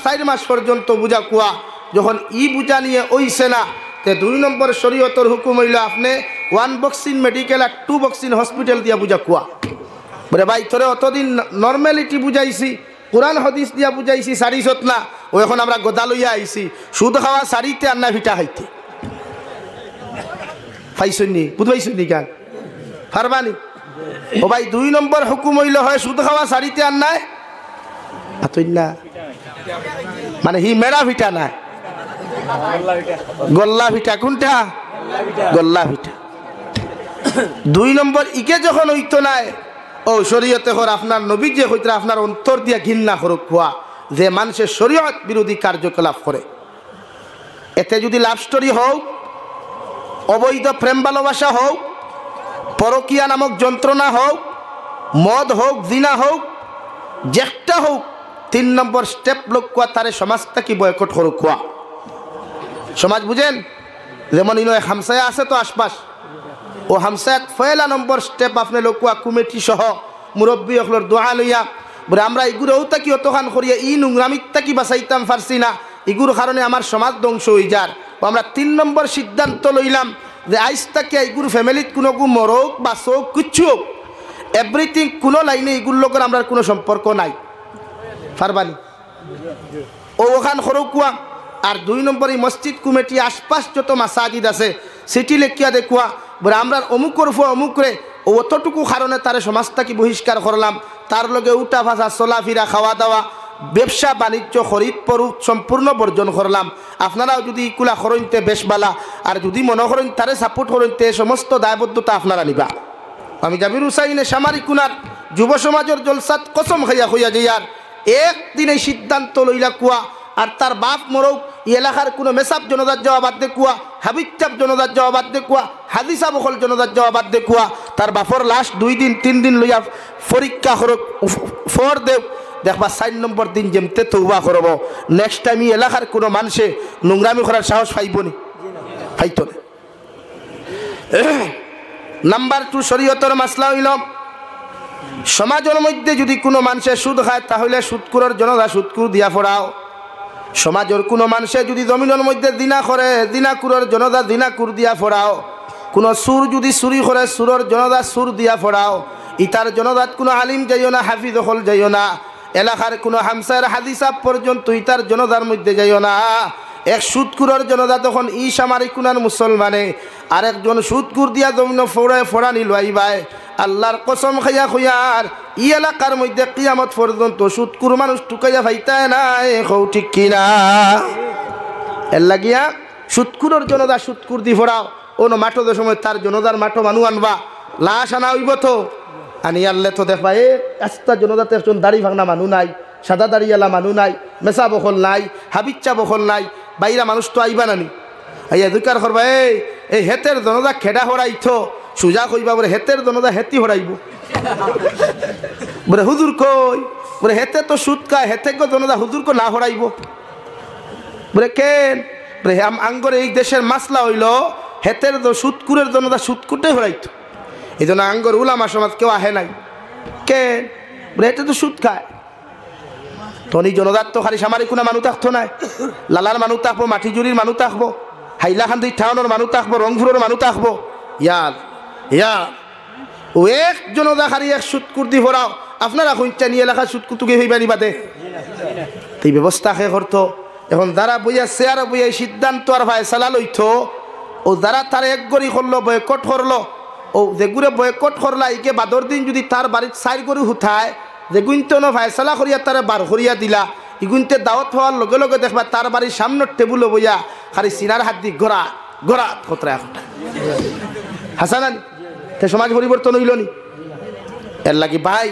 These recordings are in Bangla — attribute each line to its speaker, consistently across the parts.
Speaker 1: 4 মাস পর্যন্ত বুঝা কুয়া যখন ই বুঝা নিয়ে ওইছে না তে 2 নম্বর শরীয়তর হুকুম হইল আপনি 1 বক্সিং মেডিকেল আর 2 বক্সিং হসপিটাল দিয়া বুঝা কুয়া বলে ভাই তোরে অতদিন নর্মালিটি বুঝাইছি কোরআন হাদিস দিয়া বুঝাইছি সারি সত না ও এখন আমরা গোদা লইয়া আইছি সুদ খাওয়া সারিতে আর না ভিটা খাইতে পাইছনি বুঝবাইছনি গান পারবানি ও ভাই 2 নম্বর হুকুম হইল হয় সুদ খাওয়া সারিতে আর নাই আতই না মানে হি মেরা ভিটা না গল্লা ভিটা কোনটা গল্লা ভিটা 2 নম্বর ইকে যখন হইতো নাই ও শরীয়তে হর আপনার নবী যে হইতরা আপনার অন্তর দিয়া ঘৃণা করুক হওয়া যে মানুষের শরীয়ত বিরোধী কার্যকলাপ করে এতে যদি লাভ স্টোরি হোক অবৈধ প্রেম ভালোবাসা হোক পরকিয়া নামক যন্ত্রণা হোক মদ হোক জিনা হোক যেটা হোক 3 নম্বর স্টেপ লোক কোয়া তারে সমাজটা কি বয়কট করুক কোয়া সমাজ বুঝেন যেমন ইনো হামসায়া আছে তো আশপাশ ও হামসায়াত পয়লা নম্বর স্টেপ আপনি লোক কোয়া কমিটি সহ মুরব্বী অকলর দোয়া লইয়া বলে আমরা ইগুরও তাকি অতখান করিয়া ই নোংরামিত তাকি বাঁচাইতাম পারছি না ইগুর কারণে আমার সমাজ ধ্বংস হয়ে যার ও আমরা 3 নম্বর সিদ্ধান্ত লইলাম যে আইস তাকে ইগুর ফ্যামিলিত কোনো মরক বা শোক কিচ্ছু হোক এভরিথিং কোনো লাইনে ইগুর লোকের আমরা কোনো সম্পর্ক নাই পারবানি ও ওখান খরকুয়া আর 2 নম্বর এই মসজিদ কমিটি আশপাশ যত মাসাজিদ আছে সিটি লেখিয়া দেখুয়া বলে আমরা অমুক করবো অমুক করে ও অতটুকু কারণে তারে সমাজটাকে বহিষ্কার করলাম তার লগে উঠা ভাষা চলাফিরা খাওয়া দাওয়া ব্যবসা বাণিজ্য খরিদ পরুক সম্পূর্ণ বর্জন করলাম আপনারাও যদি ইকুলা খরইতে বেশ বালা আর যদি মনে করেন তারে সাপোর্ট করইতে সমস্ত দায়বদ্ধতা আপনারা নিবা আমি জাবির হুসাইনে সামারি কুনার যুব সমাজের জলসাত কসম খাইয়া হইয়া যাইয়ার একদিন এই সিদ্ধান্ত লইলা কুয়া আর তার বাপ মরক এই এলাকার কোনো মেসাব জনতার জবাবাদ দেখুয়া হাবিচাপ জনতার জবাবাদ দেখুয়া হাদিসা বখল জনতার জবাবাদ দেখুয়া তার বাপর লাশ 2 দিন 3 দিন লইয়া পরীক্ষা করক ফর দেব দেখবা 4 নম্বর দিন যেমতে তওবা করব নেক্সট টাইম এই এলাকার কোনো মানুষে নোংরামি করার সাহস পাইবনি পাইতো না নাম্বার 2 শরীয়তের মাসলা হইল সমাজের মধ্যে যদি কোনো মানুষে সুদ খায় তাহলে সুদকুরের জনতা সুদকুর দিয়া ফোড়াও সমাজের কোনো মানুষে যদি জমিনের মধ্যে দিনা করে দিনাকুরের জনতা দিনাকুর দিয়া ফোড়াও কোনো সুর যদি চুরি করে সুরের জনতা সুর দিয়া ফোড়াও ইতার জনতাত কোনো আলিম যাইও না হাফিজ হল যাইও না এলাকার কোনো হামসার হাদিসা পর্যন্ত ইতার জনতার মধ্যে যাইও না এক সুদকুরের জনতা তখন ই সামারি কুনার মুসলমানে আরেকজন সুদকুর দিয়া জমিন ফোড়ায় ফোড়া নিল আইবাই আল্লাহর কসম খাইয়া খুয়ার ই এলাকার মধ্যে কিয়ামত পর্যন্ত সুদকুর মানুষ টুকাইয়া ভাইতায় নাই কও ঠিক কিনা এর লাগিয়া সুদকুরের জনতা সুদকুর দি ফোড়াও অন্য মাঠো যে সময় তার জনতার মাঠো মানুষ আনবা লাশ আনা হইব তো আনি আনলে তো দেখবা এ আস্তা জনতাতে একজন দাড়ি ভাঙনা মানুষ নাই সাদা দাড়িওয়ালা মানুষ নাই মেসা বখল নাই হাবিচ্চা বখল নাই বাইরা মানুষ তো আইবা নানি আইয়া দুকার করবা এই হেতের জনতা খেডা হরাইতো সুজা কইবা বলে হেতের জনতা হেতি হরাইব বলে হুজুর কই বলে হেতে তো সুদ খায় হেতে গো জনতা হুজুর কো না হরাইব বলে কেন বলে আঙ্গর এই দেশের মাসলা হইল হেতের সুদকুরের জনতা সুদকুরটাই হরাইতো এই জন্য আঙ্গর উলামা সমাজ কেউ আহে নাই কেন বলে হেতে তো সুদ খায় তনি জনতার তো খালি সামারি কোনা মানুষ থাকতো নাই লালার মানুষ থাকবো মাটিজুরির মানুষ থাকবো হাইলাকান্দি টাউনের মানুষ থাকবো রংপুরের মানুষ থাকবো ইয়ার ও এক জনতা খালি এক সুদকুর দি ভরাও আপনারা কইটা নিয়ে এলাকা সুদকুতুকে হইবা নিবাদে এই ব্যবস্থা শেষ করতো এখন যারা বইয়া চেয়ার বইয়া সিদ্ধান্ত আর ফায়সালা লইতো ও যারা তার এক গড়ি করলো বয়কট করলো ও যেগুলো বয়কট করলা ইকে বাদর দিন যদি তার বাড়ির 4 গরু হুঠায় যে গুনতে ফায়সালা করিয়া তারা বার করিয়া দিলা ইগুনতে দাওয়াত হওয়ার লগে লগে দেখবা তার বাড়ির সামনের টেবুলে বইয়া খালি সিনার হাত দি গড়া গড়া খতরা এখন হাসানান তে সমাজ পরিবর্তন হইল নি এর লাগি ভাই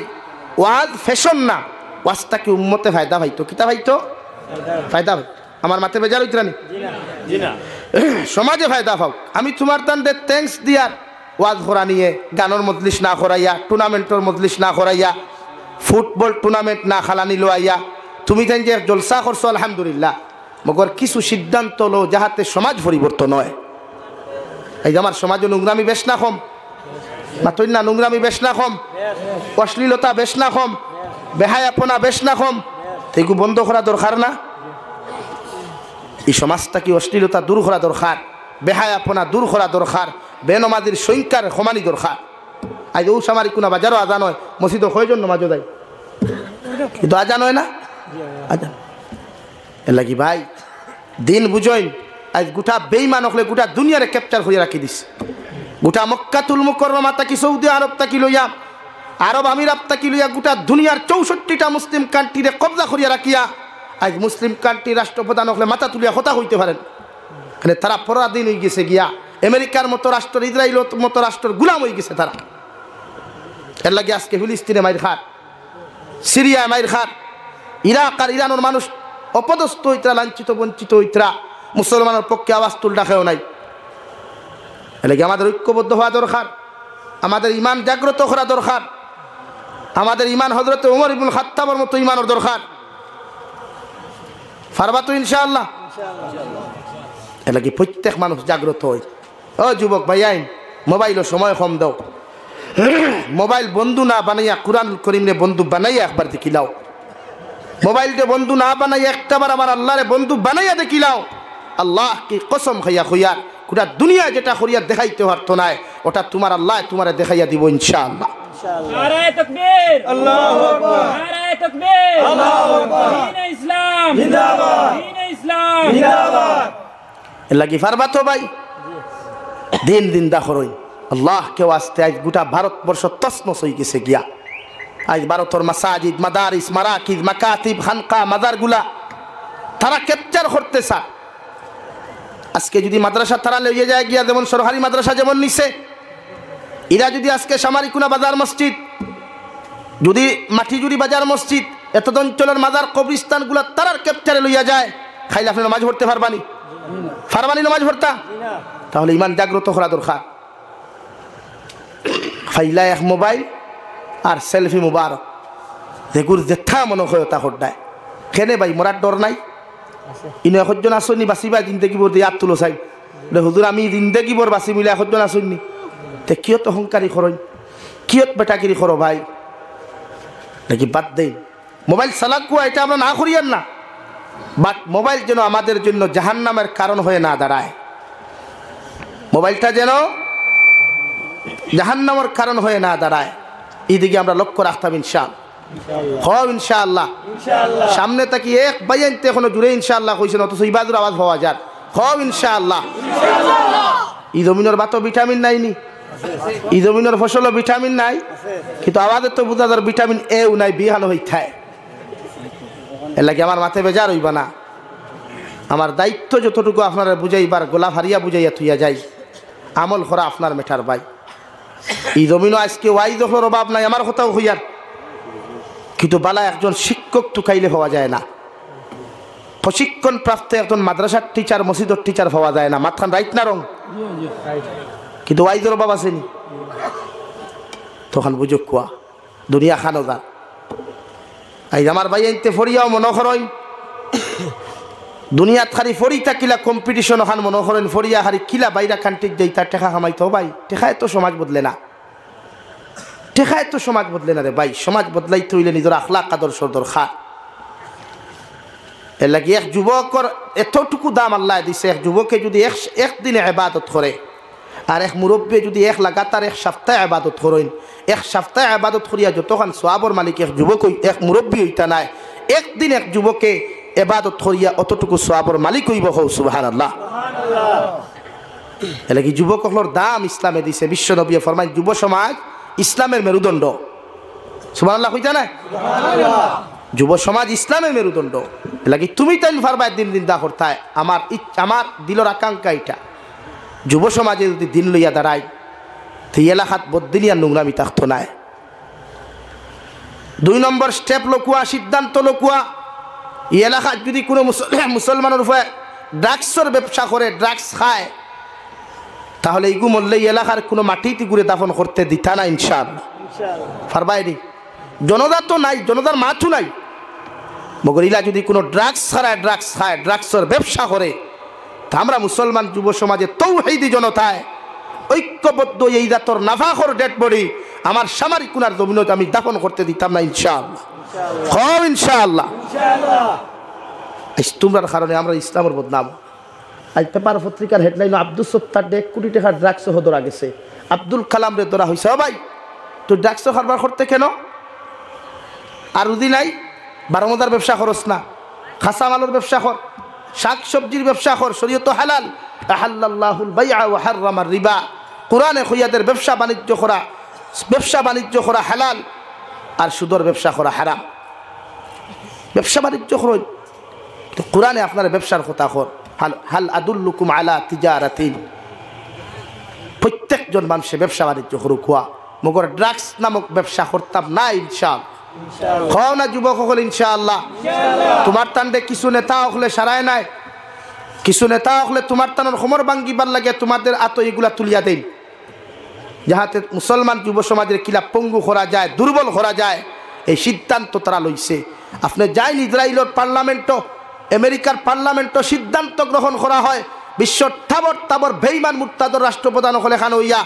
Speaker 1: ওয়াজ ফ্যাশন না ওয়াজটা কি উম্মতে ফায়দা ভাইতো কিতা ভাইতো ফায়দা ভাই আমার মাথে বেজার হইত রানি সমাজে ফায়দা পাও আমি তোমার তান্ডে থ্যাঙ্কস দিয়ার ওয়াজ করা নিয়ে গানের মজলিস না করাইয়া টুর্নামেন্টের মজলিস না করাইয়া ফুটবল টুর্নামেন্ট না খালানি লোয়াইয়া তুমি তাই যে জলসা করছো আলহামদুলিল্লাহ মগর কিছু সিদ্ধান্ত লো যাহাতে সমাজ পরিবর্তন হয় এই যে আমার সমাজে নোংরামি বেশ না কম মাতই না নোংরামি বেশ না কম অশ্লীলতা বেশ না কম বেহায়াপনা বেশ না কম এইগু বন্ধ করা দরকার না এই সমাজটা কি অশ্লীলতা দূর করা দরকার, বেহায়াপনা দূর করা দরকার, বেনমাজির সংখ্যার সমানি দরকার। আজ ও সামারি কোনা বাজারও আজান হয়, মসজিদও কয়জন নমাজও দেয়, কিন্তু আজান হয় না, আজান এর লাগি ভাই দিন বুঝইন। আজ গোটা বেইমান হলে গোটা দুনিয়ারে ক্যাপচার হয়ে রাখি দিস। গোটা মক্কাতুল মুকাররমা তাকি সৌদি আরব তাকি লইয়া, আরব আমিরাত তাকি লইয়া গোটা দুনিয়ার 64টা মুসলিম কান্ট্রিরে কবজা করিয়া রাখিয়া আজ মুসলিম কান্ট্রি রাষ্ট্রপ্রধান হলে মাথা তুলিয়া কথা হইতে পারেন। মানে তারা পরাধীন হয়ে গেছে গিয়া আমেরিকার মতো রাষ্ট্র, ইসরায়েল মতো রাষ্ট্রের গুলাম হয়ে গেছে তারা। এর লাগে আজকে ফিলিস্তিনে মাইর খার, সিরিয়ায় মাইর খার, ইরাক আর ইরানের মানুষ অপদস্থ হইতরা, লাঞ্ছিত বঞ্চিত হইতরা, মুসলমানের পক্ষে আওয়াজ তুল ডাকেও নাই। এর লাগে আমাদের ঐক্যবদ্ধ হওয়া দরকার, আমাদের ইমান জাগ্রত করা দরকার, আমাদের ইমান হযরত ওমর ইবনুল খাত্তাবের মতো ইমানের দরকার। পারবা তো ইনশাআল্লাহ? এর লাগে প্রত্যেক মানুষ জাগ্রত হয়। ও যুবক ভাই আইন, মোবাইলও সময় কম দাও, মোবাইল বন্ধু না বানাইয়া কুরআনুল কারীমরে বন্ধু বানাইয়া একবার দেখিলাও। মোবাইলকে বন্ধু না বানাইয়া একটাবার আমার আল্লাহরে বন্ধু বানাইয়া দেখিলাও। আল্লাহ কি কসম খাইয়া খুইয়ার গোটা দুনিয়া যেটা করিয়া দেখাইতে পারতো না, ওটা তোমার আল্লাহ তোমারে দেখাইয়া দিব ইনশাআল্লাহ।
Speaker 2: নারায়ে তাকবীর, আল্লাহু আকবার, নারায়ে তাকবীর, আল্লাহু আকবার, দ্বীন ইসলাম জিন্দাবাদ, দ্বীন ইসলাম জিন্দাবাদ।
Speaker 1: এর লাগি পারবা তো ভাই, দিন দিন দা করই আল্লাহ কেউ আসতে। আজ গোটা ভারতবর্ষ তছনছ হয়ে গেছে গিয়া। আজ ভারতের মাসাজিদ, মাদারিস, মারাকিজ, মাকাতিব, খানকা, মাজারগুলা তারা ক্যাপচার করতে চায়। আজকে যদি মাদ্রাসা তারা লইয়ে যায় গিয়া, যেমন সরকারি মাদ্রাসা যেমন নিছে, এরা যদি আজকে সামারিকুনা বাজার মসজিদ, যদি মাটিজুরি বাজার মসজিদ, এত অঞ্চলের মাজার কবরিস্তানগুলা তারার ক্যাপচারে লইয়া যায়, খাইলে আপনি নামাজ পড়তে পারবানি? পারবানি নামাজ পড়তা? তাহলে ইমান জাগ্রত করা দরকার। ফাইলা এক মোবাইল আর সেলফি মুবারক যেগুর যেথা মনে হয় তা হড্ডায় কেনে ভাই, মরার ডর নাই? ইনো একজন আসনি বাঁচিবা জিন্দগি বোর দিয়ে আত তুলো চাই হুজুর, আমি জিন্দগি বোর বাঁচি মিলে একজন আসনি। তে কিয়ত অহংকারী করই, কিয়ত বেটাগিরি করো ভাই, নাকি বাদ দেই। মোবাইল চালাকুয়া এটা আমরা না করিয়ান না, বাট মোবাইল যেন আমাদের জন্য জাহান্নামের কারণ হয়ে না দাঁড়ায়। মোবাইলটা যেন জাহান্নামের কারণ হয়ে না দাঁড়ায়, এইদিকে আমরা লক্ষ্য রাখতাম ইনশাআল্লাহ। হব ইনশাআল্লাহ। সামনে তাকি এক বাইনতে এখনো জুড়ে ইনশাআল্লাহ কইছেন, অথচ ইবাদুর আওয়াজ পাওয়া যায়। হব ইনশাআল্লাহ। এই জমিনের বাতো ভিটামিন নাই নি, এই জমিনের ফসলও ভিটামিন নাই, কিন্তু আওয়াজের তো বুঝা যার ভিটামিন এও নাই, বিহানো হই থায়। এর লাগে আমার মাথায় বেজার হইবা না। আমার দায়িত্ব যতটুকু আপনারা বুঝাইবার, গোলাপ হারিয়া বুঝাইয়া থুইয়া যাই, আমল করা আপনার মেঠার ভাই। এই জমিনও আজকে ওয়াই যখন অভাব নাই, আমার কথাও হইয়ার, কিন্তু বালা একজন শিক্ষক টুকাইলে পাওয়া যায় না, প্রশিক্ষণ প্রাপ্ত একজন মাদ্রাসার টিচার, মসজিদের টিচার পাওয়া যায় না। মাথান রাইট না রং? কিন্তু ওয়াইজের অভাব আসেনি, তখন বুঝুক কুয়া দুনিয়া খানো যান। আই আমার ভাই আনতে ফরিয়াও মনে করেন, দুনিয়াত খালি ফরি থাকিলা কম্পিটিশন ওখান মনে করেন, ফরিয়া হারি কিলা বাইরা কান্ট্রিক যাই তার টেকা কামাইতো ভাই। টেকায় তো সমাজ বদলে না, টেকায় তো সমাজ বদলে না রে ভাই। সমাজ বদলাইতে হইলে নিজের আখলাক আদর্শ দরকার। এর লাগে এক যুবকর এতটুকু দাম আল্লাহ দিছে, এক যুবকে যদি একদিনে ইবাদত করে, আর এক মুরব্বী যদি এক লাগাতার এক সপ্তাহে ইবাদত করেন, এক সপ্তাহে ইবাদত করিয়া যতক্ষণ সওয়াবের মালিক এক যুবক, এক মুরব্বী হইতা নাই, একদিন এক যুবকে ইবাদত করিয়া অতটুকু সওয়াবের মালিক হইব। হও সুবহানাল্লাহ। এর লাগে যুবকগুলোর দাম ইসলামে দিছে। বিশ্ব নবী ফরমায় যুব সমাজ ইসলামের মেরুদণ্ড। সুবহানাল্লাহ কইতা না? যুব সমাজ ইসলামের মেরুদণ্ড। এর লাগে তুমি তাই পারবা দিন দিন দা করতায়। আমার দিলের আকাঙ্ক্ষা এটা, যুব সমাজে যদি দিন লইয়া দাঁড়ায়, তো এলাকাত বদিনিয়া নোংরামি থাকতো না। 2 নম্বর স্টেপ লকুয়া, সিদ্ধান্ত লকুয়া, এই এলাকাত যদি কোনো মুসলমানের উপরে ড্রাগসের ব্যবসা করে, ড্রাগস খায়, তাহলে এইগু মরলে এলাকার কোনো মাটিতে ঘুরে দাফন করতে দিতা না ইনশাআল্লাহ। পারবাইনি? জনতা তো নাই, জনতার মাথু নাই, মগর ইলা যদি কোনো ড্রাগস ছাড়ায় ড্রাগস খায়, ড্রাগসের ব্যবসা করে, তা আমরা মুসলমান যুব সমাজে তৌহিদি জনতায় ঐক্যবদ্ধ এই জাতর নাফাখর ডেড বডি আমার সামারিকুনার জমিনত আমি দাফন করতে দিতাম না ইনশাআল্লাহ। ইনশাআল্লাহ। তোমরার কারণে আমরা ইসলামের বদনাম আজ পেপার পত্রিকার হেডলাইন আব্দুল সত্তার 1 কোটি টাকার ড্রাগস সহ ধরা গেছে। আব্দুল কালাম রে ধরা হয়েছে। ভাই তুই ড্রাগস কারবার করতে কেন? আর উদি নাই বারোমদার ব্যবসা করস না, খাসা মালের ব্যবসা কর, শাক সবজির ব্যবসা কর, শরীয়ত হালাল। আহাল্লাল্লাহুল বাইআ ওয়া হাররামার রিবা। কোরআনে খইয়াদের ব্যবসা বাণিজ্য করা হালাল, আর সুদর ব্যবসা করা হারাম। ব্যবসা বাণিজ্য করুন, কোরআনে আপনার ব্যবসার কথা কর। হাল আদুল্লুকুম আলা তিজারাতিন। প্রত্যেকজন মানুষের ব্যবসা বাণিজ্য করুক হওয়া, মগর ড্রাগস নামক ব্যবসা করতাম না ইনশাআল্লাহ। খাও না যুবক সকল ইনশাআল্লাহ। তোমার টান্ডে কিছু নেতা হলে সারায় নাই, কিছু নেতা হলে তোমার টানোর খমর ভাঙ্গিবার লাগে তোমাদের আত এগুলা তুলিয়া দেন, যাহাতে মুসলমান যুব সমাজের কিলা পঙ্গু করা যায়, দুর্বল করা যায়। এই সিদ্ধান্ত তারা লইছে। আপনি যাইন ইসরায়েলের পার্লামেন্ট, আমেরিকার পার্লামেন্ট সিদ্ধান্ত গ্রহণ করা হয় বিশ্বর তাবর বেঈমান মুরতাদর রাষ্ট্রপ্রধান হলে খান হইয়া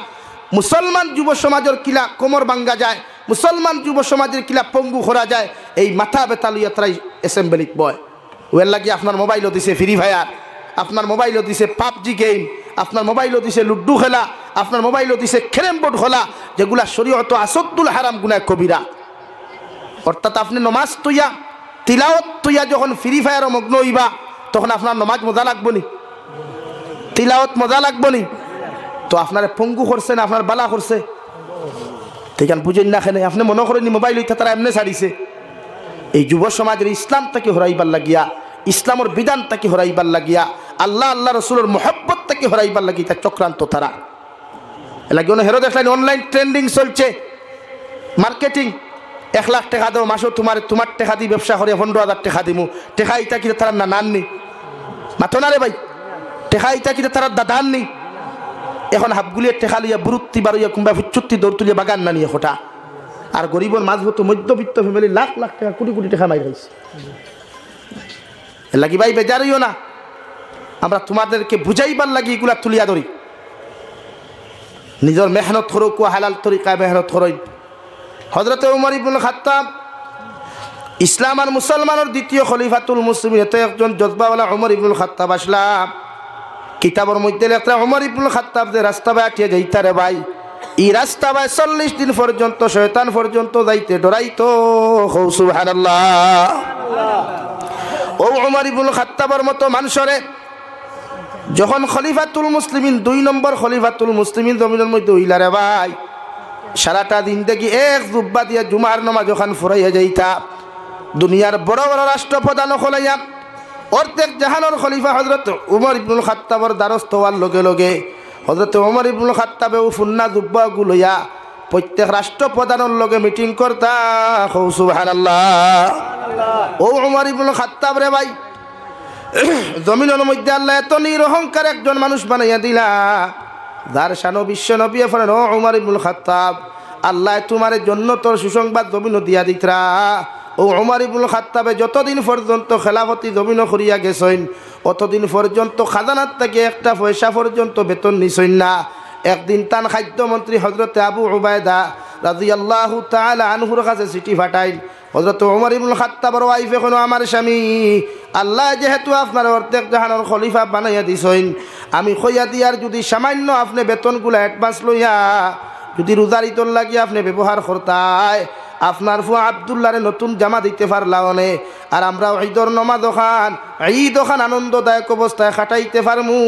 Speaker 1: মুসলমান যুব সমাজের কিলা কোমর ভাঙ্গা যায়, মুসলমান যুব সমাজের কিলা পঙ্গু করা যায়। এই মাথা বেতা লইয়া তারাই অ্যাসেম্বলিত বয়। ওয়ের লাগি আপনার মোবাইলও দিছে ফ্রি ফায়ার, আপনার মোবাইলও দিছে পাবজি গেম, আপনার মোবাইলও দিছে লুড্ডু খেলা, আপনার মোবাইলও দিছে ক্যারাম বোর্ড খেলা, যেগুলা শরীয়ত আসদ্দুল হারাম গুনাহ কবিরা। অর্থাৎ আপনি নমাজ তুইয়া তিলাওয়াত তুইয়া যখন ফ্রি ফায়ারও মগ্ন হইবা তখন আপনার নমাজ মজা লাগবো নি? তিলাওয়াত মজা লাগবো নি? তো আপনার পঙ্গু করছে না আপনার বালা করছে? ঠিক বুঝেন না খেলে আপনি মনে করেন মোবাইল হইতে তারা এমনি ছাড়িছে। এই যুব সমাজের ইসলামটাকে হরাইবার লাগিয়া, ইসলামের বিধানটাকে হরাইবার লাগিয়া, আল্লাহ রসুলের মহব্বতটাকে হরাইবার লাগিয়া তার চক্রান্ত তারা লাগে। হেরো দেখলেন অনলাইন ট্রেন্ডিং চলছে, মার্কেটিং। 1 লাখ টাকা দেবো মাসও তোমার টাকা দিয়ে ব্যবসা করে 15,000 টাকা দিমু। টেকা ইটা কিনা তারা না নাননি মাথো না রে ভাই, টেকা ইটা কিনা তারা দাদাননি। এখন হাফগুলিয়ে টেকা লইয়া বুরুত্তি বারুইয়া কুম্বা ফুচ্চুত্তি দৌড় তুলিয়া বাগান না নিয়ে হোটা। আর গরিবর মাঝবত মধ্যবিত্ত ফ্যামিলি লাখ লাখ টাকা কোটি কোটি টাকা মাই খাইছে। লাগি ভাই বেজার হইও না, আমরা তোমাদেরকে বুঝাইবার লাগি এগুলা তুলিয়া ধরি। নিজের মেহনত করুক, হালাল তরিকায় মেহনত করই। হযরত উমর ইবনুল খাত্তাব ইসলাম আর মুসলমানের দ্বিতীয় খলিফাতুল মুসলিমিন, এত একজন জজবাওয়ালা উমর ইবনুল খাত্তাব আসলাম। কিতাবের মধ্যে লেখা উমর ইবনুল খাত্তাব যে রাস্তা বাটিয়ে যাইতা রে ভাই, এই রাস্তা বাই 40 দিন পর্যন্ত শয়তান পর্যন্ত যাইতে ডরাইতো। সুবহানাল্লাহ। ও উমর ইবনুল খাত্তাবের মতো মানুষরে যখন খলিফাতুল মুসলিমিন 2 নম্বর খলিফাতুল মুসলিমিন জমিনের মধ্যে হইলা রে ভাই, সারাটা দিন দেখি এক জুব্বা দিয়া জুমার নামাজ যখন ফুরাইয়া যাইতা, দুনিয়ার বড় বড় রাষ্ট্রপ্রধান হলাইয়া অর্ধেক জাহানোর খলিফা হযরত উমর ইবনুল খাত্তাবের দ্বারস্থ হওয়ার লগে লগে হযরত উমর ইবনুল খাত্তাবে ফুন্না জুব্বা গুলইয়া প্রত্যেক রাষ্ট্রপ্রধানের লগে মিটিং করতা। সুবহানাল্লাহ। ও উমর ইবনুল খাত্তাব রে ভাই, জমিনের মধ্যে আল্লাহ এত নিরহংকার একজন মানুষ বানাইয়া দিলা, যার শানো বিশ্ব নবী ফেলেন ও উমর ইবনুল খাত্তাব, আল্লাহ তোমার জন্য তোর সুসংবাদ জমিন দিয়া দিতরা। ও উমর ইবনুল খাত্তাবে যতদিন পর্যন্ত খেলাফতি জমিন করিয়া গেছেন, অতদিন পর্যন্ত খাজানার থেকে একটা পয়সা পর্যন্ত বেতন নিছেন না। একদিন তান খাদ্যমন্ত্রী হযরত আবু উবায়দা রাদিয়াল্লাহু তাআলা আনহুর কাছে চিঠি পাঠাইল, হযরত উমর ইবনুল খাত্তাবের ওয়াইফ এখন আমার স্বামী, আল্লাহ যেহেতু আপনার অর্ধেক জাহানের খলিফা বানাইয়া দিছেন, আমি কইয়া দিয়ার যদি সামান্য আপনি বেতনগুলা অ্যাডভান্স লইয়া যদি রোজারিতর লাগিয়ে আপনি ব্যবহার করতায়, আপনার ফুয়া আব্দুল্লাহরে নতুন জামা দিতে পারলাম অনে, আর আমরা ঈদর নমাজ ওখান ঈদ ওখান আনন্দদায়ক অবস্থায় খাটাইতে পারমু।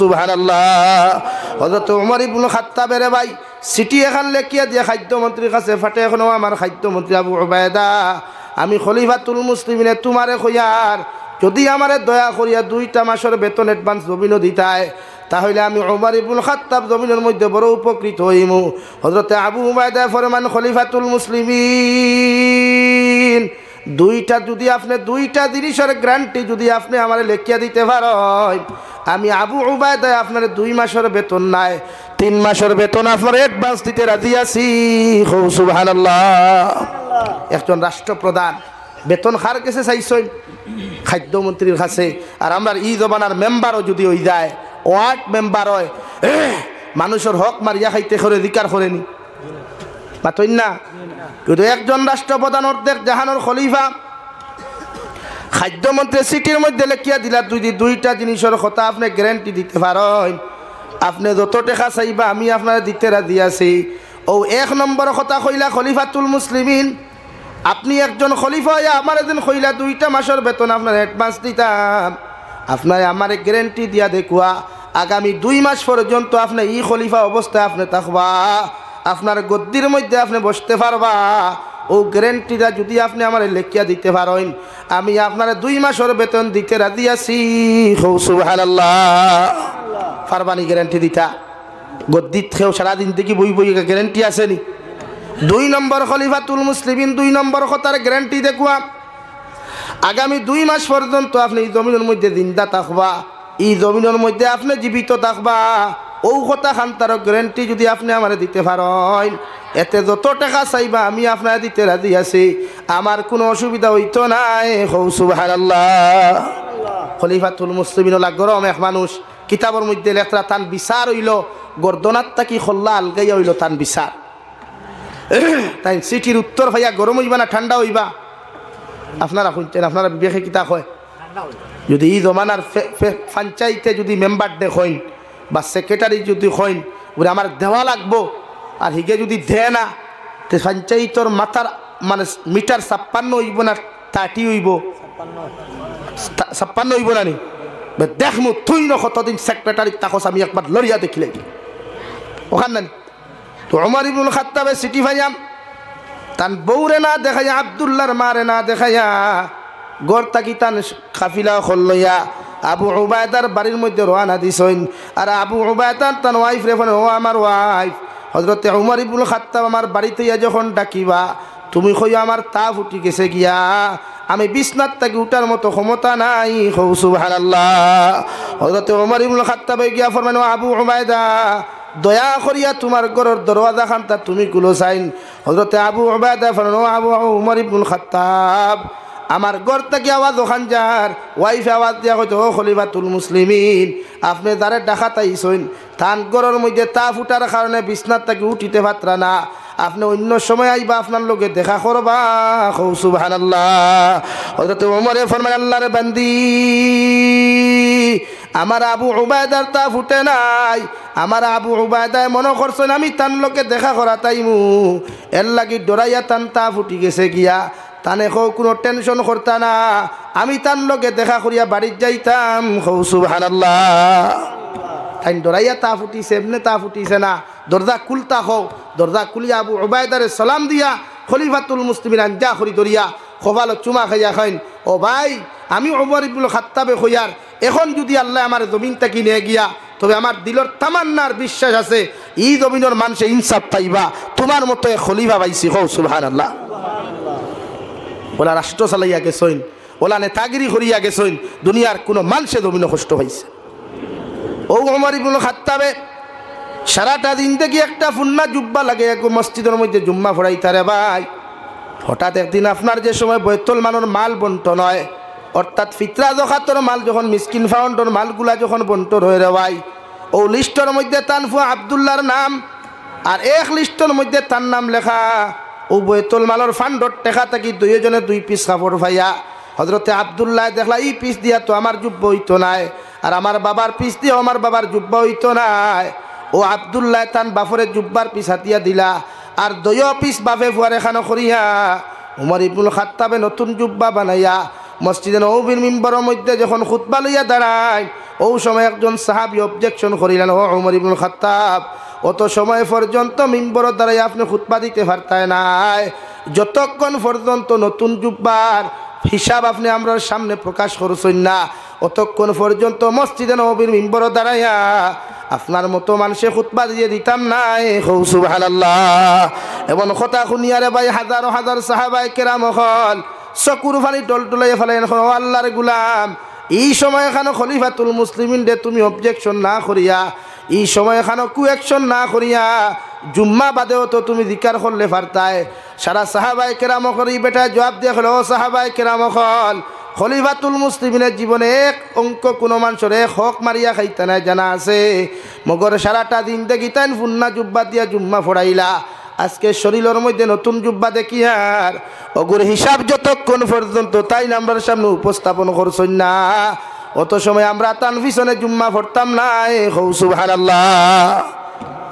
Speaker 1: সুবহানাল্লাহ। হযরত উমর ইবনুল খাত্তাবের ভাই চিঠি এখান লেখিয়া দিয়ে খাদ্যমন্ত্রীর কাছে ফাটে। এখনো আমার খাদ্যমন্ত্রী আবু উবায়দা, আমি খলিফাতুল মুসলিমিনে তোমারে কইয়ার যদি আমারে দয়া করিয়া 2টা মাসের বেতন অ্যাডভান্স জমিন দিতায়, তাহলে আমি উমর ইবনুল খাত্তাব জমিনের মধ্যে বড় উপকৃত হইমু। হযরত আবু উবায়দা ফরমান খলিফাতুল মুসলিমিন, 2টা যদি আপনি 2টা জিনিসের গ্যারান্টি যদি আপনি আমারে লেখিয়া দিতে পারেন, আমি আবু উবায়দা আপনার 2 মাসের বেতন নাই 3 মাসের বেতন আপনার অ্যাডভান্স দিতে রাজি আছি। সুবহানাল্লাহ। একজন রাষ্ট্রপ্রধান বেতন কার কাছে চাইছেন? খাদ্যমন্ত্রীর কাছে। আর আমরা ই জবানার মেম্বারও যদি হয়ে যায়, ওয়ার্ড মেম্বার হয়, মানুষের হক মারিয়া খাইতে করে অধিকার করেনি মাতই না। কিন্তু একজন রাষ্ট্রপ্রধান অর্ধেক জাহানোর খলিফা খাদ্যমন্ত্রী সিটির মধ্যে লেখিয়া দিলা যদি দুইটা জিনিসের কথা আপনি গ্যারান্টি দিতে পারেন, আপনি যত টাকা চাইবা আমি আপনার দিতে রাজি আছি। ও 1 নম্বর কথা কইলা খলিফাতুল মুসলিমিন, আপনি একজন খলিফা হইয়া আমার এদিন কইলা 2টা মাসের বেতন আপনার অ্যাডভান্স দিতাম। আপনার আমার গ্যারান্টি দিয়া দেখুয়া আগামী 2 মাস পর্যন্ত আপনি এই খলিফা অবস্থায় আপনি থাকবা, আপনার গদ্দির মধ্যে আপনি বসতে পারবা। ও গ্যারান্টিটা যদি আপনি আমার লেখিয়া দিতে পারেন, আমি আপনার 2 মাসের বেতন দিতে রাজি আছি। সুবহানাল্লাহ। পারবানি গ্যারান্টি দিতা? গদ্দিত খেয়েও সারাদিন থেকে বই বই গ্যারান্টি আসেনি। 2 নম্বর খলিফাতুল মুসলিমিন 2 নম্বর কথার গ্যারান্টি দেখুয়া আগামী 2 মাস পর্যন্ত আপনি এই জমিনের মধ্যে জিন্দা থাকবা, এই জমিনের মধ্যে আপনি জীবিত থাকবা। ও কথা খান্তার গ্যারান্টি যদি আপনি আমার দিতে পারেন, এতে যত টাকা চাইবা আমি আপনার দিতে রাজি আছি, আমার কোনো অসুবিধা হইতো নাই। সুবহানাল্লাহ। খলিফাতুল মুসলিমিন হলা গরম এক মানুষ। কিতাবের মধ্যে লেখা তান বিচার হইল গর্দনাত তাকি খোল্লা আলগাইয়া হইল তান বিচার। তাই সিটির উত্তর ভাইয়া গরম হইবা না ঠান্ডা হইবা? আপনারা শুনছেন, আপনারা বিবেকে কিতা হয়? যদি এই জমানার পঞ্চায়েতে যদি মেম্বার দে হইন বা সেক্রেটারি যদি হইন বলে আমার দেওয়া লাগবো, আর হিগে যদি দে না তো পঞ্চায়েতর মাথার মানে মিটার 56 হইব না 30 হইব? 56 হইব না নি? দেখমু তুই ন কতদিন সেক্রেটারি তাকস আমি একবার লড়িয়া দেখিলে ওখান না। তো ওমর ইবনুল খাত্তাবে সিটি ভাইয়াম তান বউরে না দেখাইয়া আব্দুল্লাহর মারে না দেখাইয়া গড় তাকি তান কাফিলা খল্লইয়া আবু উবায়দার বাড়ির মধ্যে রওনা দিছেন। আর আবু উবায়দার তান ওয়াইফ রে ফোন, ও আমার ওয়াইফ হযরতে ওমর ইবনুল খাত্তাব আমার বাড়িতে যখন ডাকিবা তুমি কইও আমার তা ফুটি গেছে গিয়া, আমি বিছনাত থেকে উঠার মতো ক্ষমতা নাই। সুবহানাল্লাহ। হযরতে ওমর ইবনুল খাত্তাব গিয়া ফরমানো, আবু উবায়দা দয়া করিয়া তোমার ঘরের দরওয়াজা খানটা তুমি খুলো চাইন। হযরতে আবু উবায়দা ফরমানো, আবু ওমর ইবনুল খাত্তাব আমার ঘর থেকে আওয়াজ ওখান যার ওয়াইফ আওয়াজ দিয়া হয়তো ও খলিফাতুল মুসলিমিন আপনি যারে ডাকাত আইছেন তান ঘরের মধ্যে তা ফুটার কারণে বিছনাত থেকে উঠিতে পাত্রা না, আপনি অন্য সময় আইবা আপনার লোকে দেখা করবা। সুবহানাল্লাহ। হযরত ওমরে ফরমান, আল্লাহর বান্দি আমার আবু উবায়দার তা ফুটে নাই, আমার আবু উবায়দায় মনে করছেন আমি তান লোকে দেখা করা তাইমু, এর লাগি ডরাইয়া তান তা ফুটি গেছে গিয়া। তানে কোনো টেনশন করতা না, আমি তার লগে দেখা করিয়া বাড়ির যাইতাম। সুবহানাল্লাহ। তাই ডরাইয়া তা ফুটিছে, এমনি তা ফুটিছে না, দরজা খুলতা হও। দরজা খুলিয়া আবু উবায়দারে সালাম দিয়া খলিফাতুল মুসলিমিন আঞ্জা করি দরিয়া খোবালো চুমা খাইয়া খাইন, ও ভাই আমি ওমর ইবনুল খাত্তাবে হইয়ার এখন যদি আল্লাহ আমার জমিনটা কিনে গিয়া তবে আমার দিলর তামান্নার বিশ্বাস আছে এই জমিনের মানুষে ইনসাফ পাইবা, তোমার মতো খলিফা পাইছি। সুবহানাল্লাহ। ওলা রাষ্ট্র চালাইয়া গেছেন, ওলা নেতাগিরি করিয়া গেছেন, দুনিয়ার কোনো মানুষে জমিনে কষ্ট পাইছে। ও ওমর ইবনুল খাত্তাবে সারাটা দিন থেকে একটা ফুন্না জুব্বা লাগে এক মসজিদের মধ্যে জুম্মা ফোড়াইতারে ভাই। হঠাৎ একদিন আপনার যে সময় বৈতুল মালের মাল বন্টন হয়, অর্থাৎ ফিতরা জকাতর মাল যখন মিসকিন ফাউন্ডর মালগুলা যখন বন্টন হয়ে রে ভাই, ও লিস্টের মধ্যে তানফুয়া আবদুল্লাহর নাম আর এক লিস্টের মধ্যে তার নাম লেখা। ও বৈতুল মালের ফান্ডর টেকা থাকি 2 জনে 2 পিস কাপড় ভাইয়া। হযরতে আবদুল্লাহ দেখলা এই পিস দিয়া তো আমার জুব্বা হইতো নাই, আর আমার বাবার পিস দিয়ে আমার বাবার জুব্বা হইতো নাই। ও আবদুল্লাহ তান বাফরের জুব্বার পিস হাতিয়া দিলা, আর 2 পিস বাফে ফুয়ারে খানো করিয়া উমর ইবনুল খাত্তাবে নতুন জুব্বা বানাইয়া মসজিদে নববীর মিম্বরের মধ্যে যখন খুতবা লইয়া দাঁড়ায়, ও সময় একজন সাহাবী অবজেকশন করিলেন, ও উমর ইবনুল খাত্তাব অত সময় পর্যন্ত মিম্বরের দ্বারাই আপনি খুতবা দিতে পারতেন নাই, যতক্ষণ পর্যন্ত নতুন জুব্বার হিসাব আপনি আমরা সামনে প্রকাশ করছেন না, অতক্ষণ পর্যন্ত মসজিদে নববীর মিম্বরের দাঁড়াইয়া আপনার মতো মানুষে খুতবা দিয়ে দিতাম নাই। সুবহানাল্লাহ। এমন কথা শুনিয়ারে ভাই হাজার হাজার সাহাবায়ে কেরাম হল চকুর ফানি টলটলাই ফেলেন, ও আল্লাহর গুলাম এই সময় এখানে খলিফাতুল মুসলিমিন দে তুমি অবজেকশন না করিয়া, এই সময় এখানে কুয়েকশন না করিয়া জুম্মা বাদেও তো তুমি জিকার করলে পারতায়। সারা সাহাবায়ে কেরাম করি বেটা জবাব দিয়ে হলো, ও সাহাবায়ে কেরাম হল খলিফাতুল মুসলিমিনের জীবনে এক অঙ্ক কোনো মানুষের এক হক মারিয়া খাইতে নাই জানা আছে, মগর সারাটা দিন দেখিতেন ফুন্না জুব্বা দিয়া জুম্মা ফোড়াইলা, আজকে শরীরের মধ্যে নতুন জুব্বা দেখি আর ওগুর হিসাব যতক্ষণ পর্যন্ত তাই নাম্বার সামনে উপস্থাপন করছেন না অত সময় আমরা তানফিসনে জুম্মা পড়তাম না। সুবহানাল্লাহ।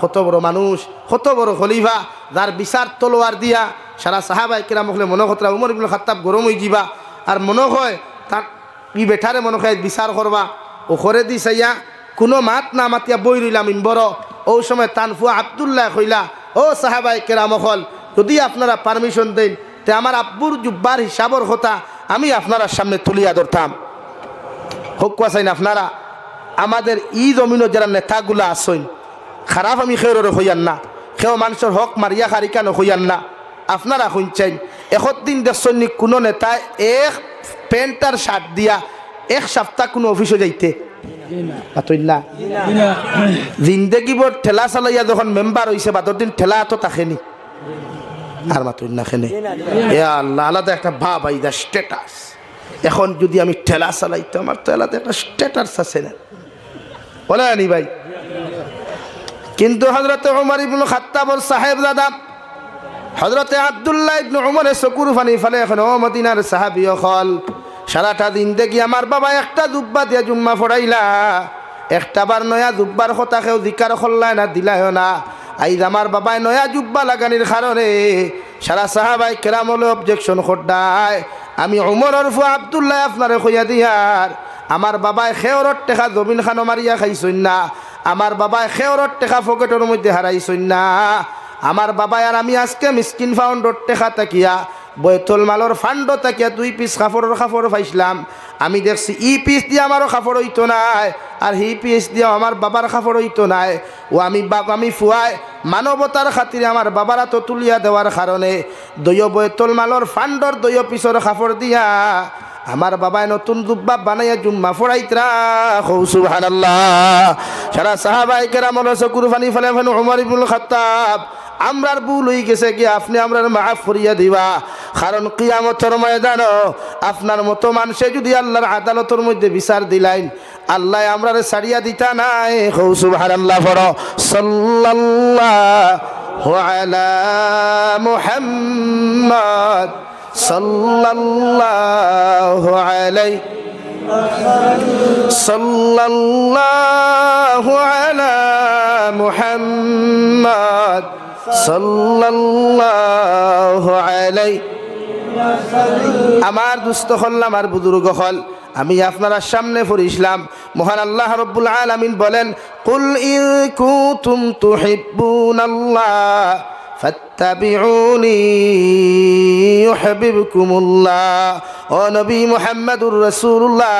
Speaker 1: কত বড় মানুষ, কত বড় খলিফা, যার বিচার তলোয়ার দিয়া সারা সাহাবায়ে কেরাম হলে মনে হতরা উমর ইবনে খাত্তাব গরম হয়ে যাবা আর মনে হয় তার ই বেঠারে মনে হয় বিচার করবা ও করে দি চাইয়া কোনো মাত না মাতিয়া বই রইলাম ইম্বর। ও সময় তানফুয়া আব্দুল্লাহ কইলা, ও সাহাবায়ে কেরাম হল, যদি আপনারা পারমিশন দেন তে আমার আব্বুর জুব্বার হিসাবর কথা আমি আপনারা সামনে তুলিয়া ধরতাম। হোক চাইন আপনারা আমাদের ই জমিনের যারা নেতাগুলা আসেন খারাপ আমি খেয়ের হইয়ান না, খেয়েও মানুষের হক মারিয়া খারিকানো হইয়ান না। আপনারা শুনছেন দিন দেখছেন কোনো নেতায় এক প্যান্ট আর শার্ট দিয়া এক সপ্তাহ কোনো অফিসে যাইতে না। জিন্দগিবর ঠেলা চালাইয়া যখন মেম্বার হয়েছে বাদর দিন ঠেলা তো তাকেনি আর মাতুন না খেনে। এ আল্লাহ, আলাদা একটা ভাব আইদা স্ট্যাটাস। এখন যদি আমি ঠেলা চালাইতো আমার তো আলাদা একটা স্ট্যাটাস আছে না, বলে আনি ভাই। কিন্তু হযরতে উমর ইবনে খাত্তাবর সাহেব দাদা হযরতে আব্দুল্লাহ ইবনে উমরের চকুর পানি ফেলে এখন ও মদিনার সাহাবী হল, সারাটা দিন দেখি আমার বাবা একটা জুব্বা দিয়া জুম্মা ফড়াইলা, একটা বার নয়া জুব্বার কথা কেউ জিকার করলায় না দিলায় না। আইজ আমার বাবায় নয়া জুব্বা লাগানির কারণে সারা সাহাবায়ে কেরাম হলে অবজেকশন করডায়। আমি উমরের ফুয়া আব্দুল্লাহ আপনারে কইয়া দিয়ার আমার বাবায় খেওরর টেকা জমিন খানো মারিয়া খাইছইন না, আমার বাবায় খেওরর টেকা পকেটের মধ্যে হারাইছইন না। আমার বাবায় আর আমি আজকে মিসকিন ফাউন্ডর টেকা তাকিয়া বৈতুল মালর ফান্ড তাকিয়া 2 পিস কাপড় পাইছিলাম। আমি দেখছি ই পিস দিয়ে আমারও কাপড় হইতো নাই আর হি পিস দিয়ে আমার বাবার কাপড় হইতো নাই। ও আমি ফুয়ায় মানবতার খাতিরে আমার বাবারা তো তুলিয়া দেওয়ার কারণে দইয় বৈতুল মালর ফান্ডর দইয় পিসর কাপড় দিয়া আমার বাবায় নতুন জুব্বা বানাইয়া জুম্মা ফড়াইতরা। সুবহানাল্লাহ। সারা সাহাবায়ে কেরাম চকুর পানি ফেলে ফেলে উমর ইবনে খাত্তাব আমরার ভুল হয়ে গেছে কি আপনি আমরার মাফ করিয়া দিবা, কারণ কিয়ামতের ময়দানে আপনার মতো মানুষে যদি আল্লাহর আদালতের মধ্যে বিচার দিলাইন আল্লাহ আমরারে ছাড়িয়া দিতা নাই। সুবহানাল্লাহ। পড়ো সাল্লাল্লাহু আলা মুহাম্মদ সাল্লাল্লাহু আলাইহি সাল্লাল্লাহু আলা মুহাম্মদ সাল্লাল্লাহু আলাইহি। আমার দুস্থ হল, আমার বুজুর্গ হল, আমি আপনারা সামনে পড়িছিলাম মহান আল্লাহ রাব্বুল আলামিন বলেন, কুল ইন কুনতুম তুহিব্বুনাল্লাহ ফাত্তাবিউনি ইউহিব্বুকুমুল্লাহ। ও নবী মুহাম্মদুর রাসূলুল্লাহ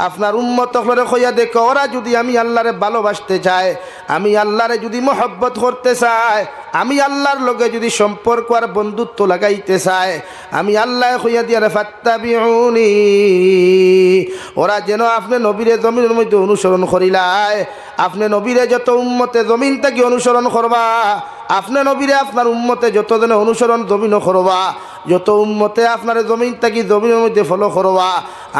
Speaker 1: আপনার উম্মত হলে কইয়া দেখো, ওরা যদি আমি আল্লাহরে ভালোবাসতে চায়, আমি আল্লাহরে যদি মহব্বত করতে চায়, আমি আল্লাহর লগে যদি সম্পর্ক আর বন্ধুত্ব লাগাইতে চায়, আমি আল্লাহ কইয়া দিয়ারে ফাত্তাবিউনি, ওরা যেন আপনি নবীরে জমিনের মধ্যে অনুসরণ করিলায়। আপনি নবীরে যত উম্মতে জমিন থেকে অনুসরণ করবা, আপনি নবীরে আপনার উম্মতে যত জনে অনুসরণ জমিনও করবা, যত উম্মতে আপনার জমিন থেকে জমিনের মধ্যে ফলো করবা,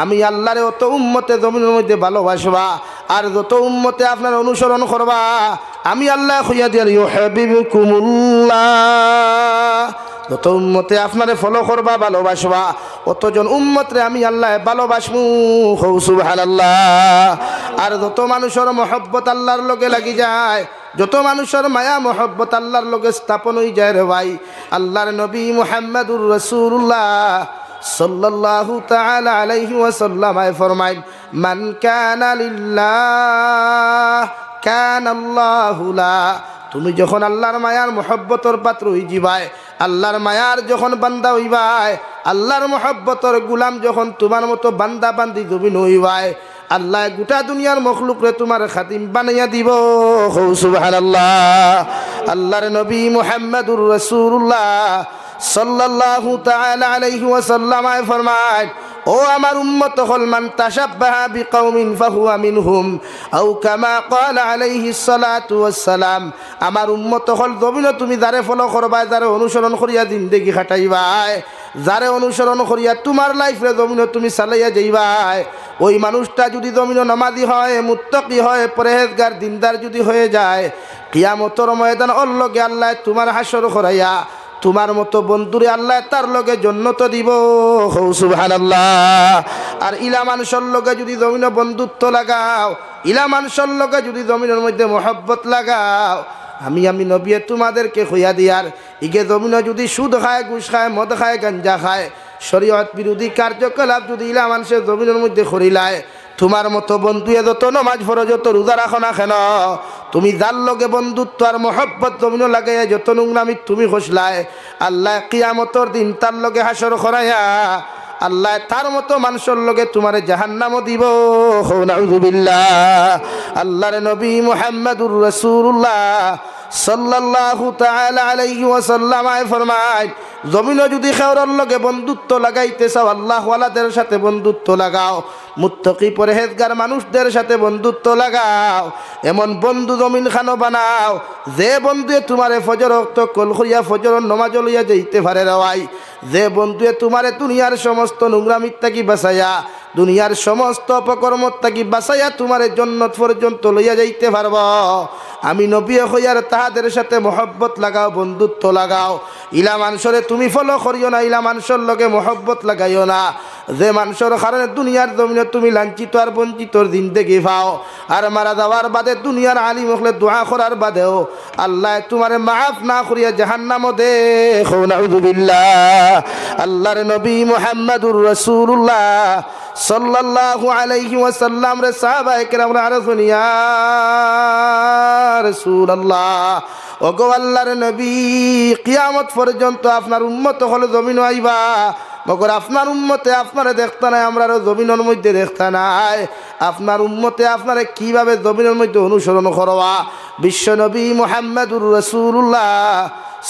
Speaker 1: আমি আল্লাহরে অত উম্মতে জমিনের মধ্যে ভালোবাসবা। আর যত উম্মতে আপনার অনুসরণ করবা, আমি আল্লাহ কইয়া দিয়ার ইউহিব্বুকুমুল্লাহ, যত উম্মতে আপনারে ফলো করবা ভালোবাসবা, অতজন উম্মতরে আমি আল্লাহ ভালোবাসমু। সুবহানাল্লাহ। আর যত মানুষের মহব্বত আল্লাহর লগে লাগি যায়, যত মানুষের মায়া মহব্বত আল্লাহর লগে স্থাপন হয়ে যায় রে ভাই, আল্লাহর নবী মুহাম্মদুর রাসূলুল্লাহ সাল্লাল্লাহু তাআলা আলাইহি ওয়াসাল্লাম ফরমাইন, মান কানা লিল্লাহ কানা আল্লাহু লা। তুমি যখন আল্লাহর মায়ার মহব্বতর পাত্র হই যাবাই, আল্লাহর মায়ার যখন বান্দা হইবাই, আল্লাহর মহব্বতর গুলাম যখন তোমার মতো বান্দা বান্দি জমিন হইবাই, আল্লাহ গোটা দুনিয়ার মখলুকরে তোমার খাদিম বানাইয়া দিব। সুবহানাল্লাহ। আল্লাহর নবী মুহাম্মদুর রাসূলুল্লাহ সাল্লাল্লাহু তাআলা আলাইহি ওয়াসাল্লাম ফরমায়, ও আমার উম্মত হল, মান তাশাব্বাহা বিকওমিন ফাহুয়া মিনহুম আও কামা ক্বালা আলাইহিস সালাতু ওয়াস সালাম। আমার উম্মত হল জমিনে তুমি যারে ফলো করবা, যারে অনুসরণ করিয়া জিন্দেগি কাটাইবাই, যারে অনুসরণ করিয়া তোমার লাইফে জমিন তুমি চালাইয়া যাইবাই, ওই মানুষটা যদি জমিন নামাজি হয়, মুত্তাকি হয়, পরহেজগার দিনদার যদি হয়ে যায়, কিয়ামতের ময়দান ওর লগে আল্লাহ তোমার হাসর করাইয়া তোমার মতো বন্ধুরে আল্লাহ তার লগে জান্নাত দিব। সুবহানাল্লাহ। আর ইলা মানুষের লগে যদি জমিন বন্ধুত্ব লাগাও, ইলা মানুষের লগে যদি জমিনের মধ্যে মহব্বত লাগাও, আমি নবী তোমাদেরকে কইয়া দিয়ার ইগে জমিন যদি সুদ খায়, ঘুষ খায়, মদ খায়, গাঞ্জা খায়, শরীয়ত বিরোধী কার্যকলাপ যদি ইলা মানুষের জমিনের মধ্যে করিলায়, তোমার মতো বন্ধুয়ে যত নমাজ পড়ো, যত রোজা রাখো না কেন, তুমি যার লগে বন্ধুত্ব আর মহব্বত জমিন লাগাইয়া যত নোংরামি তুমি খসলায়, আল্লাহ কিয়ামতের দিন তার লগে হাসর করাইয়া আল্লাহ তার মতো মানুষের লগে তোমারে জাহান্নামও দিব। নাউযুবিল্লাহ। আল্লাহর নবী মুহাম্মদুর রাসূলুল্লাহ সাল্লাল্লাহু তাআলা আলাইহি ওয়াসাল্লাম ফরমায়, জমিন যদি খেওয়ার লগে বন্ধুত্ব লাগাইতে চাও, আল্লাহ ওয়ালাদের সাথে বন্ধুত্ব লাগাও, মুত্তাকি পরহেজগার মানুষদের সাথে বন্ধুত্ব লাগাও, এমন বন্ধু জমিন খানো বানাও যে বন্ধুয়ে তোমারে ফজর ওয়াক্ত কল করিয়া ফজর নামাজ লইয়া যাইতে পারে রাওয়াই, যে বন্ধুয়ে তোমারে দুনিয়ার সমস্ত নোংরামি থাকি বাঁচাইয়া, দুনিয়ার সমস্ত অপকর্ম থাকি বাঁচাইয়া তোমারে জান্নাত পর্যন্ত লইয়া যাইতে পারব। আমি নবী হইয়ার তাহাদের সাথে মহব্বত লাগাও, বন্ধুত্ব লাগাও। ইলা মানুষরে তুমি ফলো করিও না, ইলা মানুষের লগে মহব্বত লাগাইও না যে মানুষের কারণে দুনিয়ার জমিনে তুমি লাঞ্ছিত আর বঞ্চিতর দিন দেখি পাও। আর মারা যাওয়ার বাদে দুনিয়ার আলিম হলে দোয়া করার বাদেও আল্লাহ তোমারে মাফ না করিয়া জাহান্নামও দে। নাউযুবিল্লাহ। আল্লাহর নবী মুহাম্মদুর রাসূলুল্লাহ সাল্লাল্লাহু আলাইহি ওয়াসাল্লাম রে সাহাবায়ে কেরামরা আরজুন ইয়া রাসূলুল্লাহ, ওগো আল্লাহর নবী, কিয়ামত পর্যন্ত আপনার উম্মত হলে জমিন আইবা, মগর আপনার উম্মতে আপনারে দেখতা নাই, আমরা জমিনের মধ্যে দেখতা নাই, আপনার উম্মতে আপনারে কিভাবে জমিনের মধ্যে অনুসরণ করবা। বিশ্ব নবী মুহাম্মদুর রাসূলুল্লাহ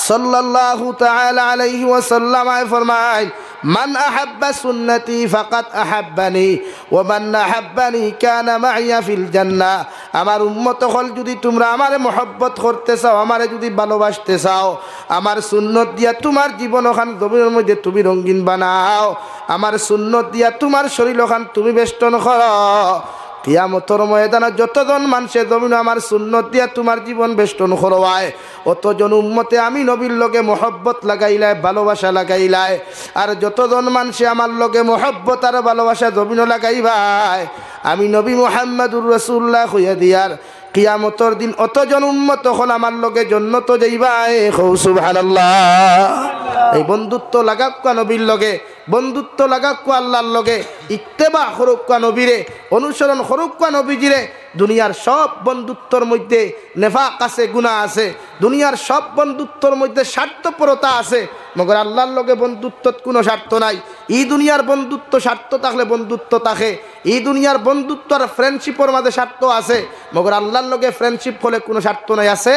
Speaker 1: সাল্লাল্লাহু তাআলা আলাইহি ওয়াসাল্লাম ফরমায়, মান আহাব্বা সুন্নতি ফাকাদ আহাব্বানি ওয়া মান আহাব্বানি কানা মাইয়া ফিল জান্নাহ। আমার উম্মত হল যদি তোমরা আমারে মহব্বত করতে চাও, আমারে যদি ভালোবাসতে চাও, আমার সুন্নত দিয়া তোমার জীবন ওখান জমিনের মধ্যে তুমি রঙিন বানাও, আমার সুন্নত দিয়া তোমার শরীর ওখান তুমি বেষ্টন করো। কিয়ামতের ময়দানে যতজন মানুষে জমিন আমার সুন্নত দিয়া তোমার জীবন বেষ্টন করবায়, অতজন উম্মতে আমি নবীর লগে মহব্বত লাগাইলায়, ভালোবাসা লাগাইলায়। আর যতজন মানুষে আমার লগে মহব্বত আর ভালোবাসা জমিন লাগাইবায়, আমি নবী মুহাম্মদুর রাসূলুল্লাহ হইয়া দিয়ার কিয়ামতের দিন অতজন উম্মত হল আমার লগে জান্নাত যাইবাই। সুবহানাল্লাহ। এই বন্ধুত্ব লাগাক নবীর লগে, বন্ধুত্ব লাগাক আল্লাহর লগে, ইত্তেবা করুক নবীরে, অনুসরণ করুক নবীজিরে। দুনিয়ার সব বন্ধুত্বর মধ্যে নেফাক আছে, গুনাহ আছে, দুনিয়ার সব বন্ধুত্বর মধ্যে স্বার্থপরতা আছে, মগর আল্লাহর লগে বন্ধুত্বত কোনো স্বার্থ নাই। এই দুনিয়ার বন্ধুত্ব স্বার্থ থাকলে বন্ধুত্ব থাকে, এই দুনিয়ার বন্ধুত্ব আর ফ্রেন্ডশিপের মাঝে স্বার্থ আছে, মগর আল্লাহর লগে ফ্রেন্ডশিপ হলে কোনো স্বার্থ নাই। আছে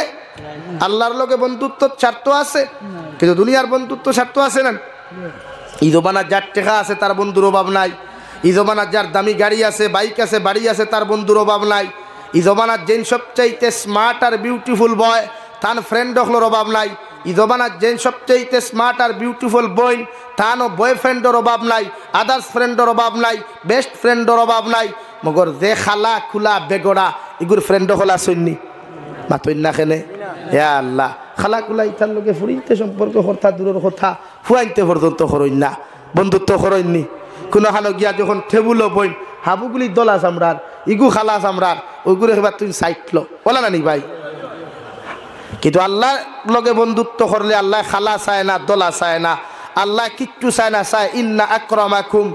Speaker 1: আল্লাহর লগে বন্ধুত্ব স্বার্থ আছে, কিন্তু দুনিয়ার বন্ধুত্ব স্বার্থ আছে না। এই জমানার যার টেকা আছে তার বন্ধুর অভাব নাই, এই জমানার যার দামি গাড়ি আছে, বাইক আছে, বাড়ি আছে, তার বন্ধুর অভাব নাই। এই জমানার যেন সবচাইতে স্মার্ট আর বিউটিফুল বয়, তার ফ্রেন্ড হলোর অভাব নাই। এই জমানার যেন সবচাইতে স্মার্ট আর বিউটিফুল বইন, তানও বয়ফ্রেন্ডের অভাব নাই, আদার্স ফ্রেন্ডের অভাব নাই, বেস্ট ফ্রেন্ডের অভাব নাই। মগর যে খালা খুলা বেগড়া এগুর ফ্রেন্ড হলা সৈন্যি মাতইন না খেলে। হে আল্লাহ, খালা খুলা ইতার লোকে ফুরিতে সম্পর্ক কথা দূরের কথা, ফুয়াইতে পর্যন্ত করইন না, বন্ধুত্ব করইননি। কোনোখানো গিয়া যখন টেবুলও বইন, হাবুগুলি দলা চামড়ার, ইগু খালা চামড়ার, ওইগুলো এবার তুমি সাইটল বলা না নি ভাই। কিন্তু আল্লাহ লগে বন্ধুত্ব করলে আল্লাহ খালা চায় না, দলা চায় না, আল্লাহ কিচ্ছু চায় না, চায় ইন্না আকরামাকুম